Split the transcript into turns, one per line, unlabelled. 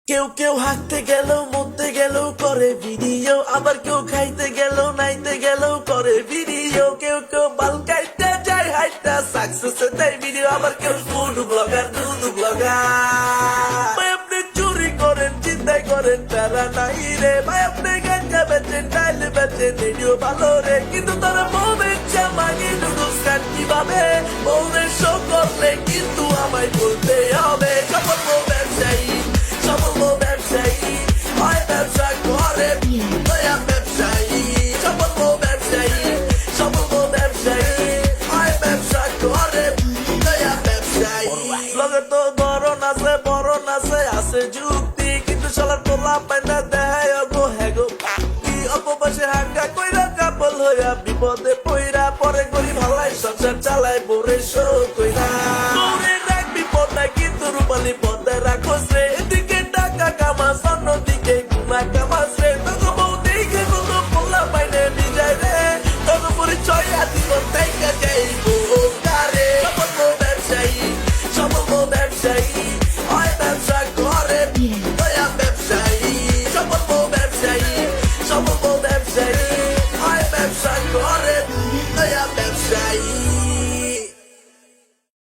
কেউ কেউ হাঁটতে গেল মরতে গেল করে ভিডিও, আবার কেউ খাইতে গেল নাইতে গেল করে ভিডিও, কেউ কেউ বাল কাইতে যায় হাইটা সাকসেস দেয় ভিডিও, আবার কেউ ফুড ব্লগার দুধ ব্লগার। ভাই আপনি চুরি করেন চিন্তাই করেন তারা নাই রে, ভাই আপনি গাঞ্জা বেচেন ডাইল বেচেন ভিডিও ভালো রে, কিন্তু তারা বউদের চামানি নুডলস খান কিভাবে, বউদের শো করলে কিন্তু আমায় বলতে হবে। সফল বউ ব্যবসায়ী, সফল বউ ব্যবসায়ী, হয় ব্যবসা করে দয়া ব্যবসায়ী, সফল বউ ব্যবসায়ী, সফল বউ ব্যবসায়ী, হয় ব্যবসা করে দয়া ব্যবসায়ী। লগে তো ধরন আছে বরণ আছে আছে যুক্তি, কিন্তু শালার তোলা পাইনা দেয় অগো হ্যাগো কি অল্প বয়সে হাঙ্গা কইরা কাপল হইয়া বিপদে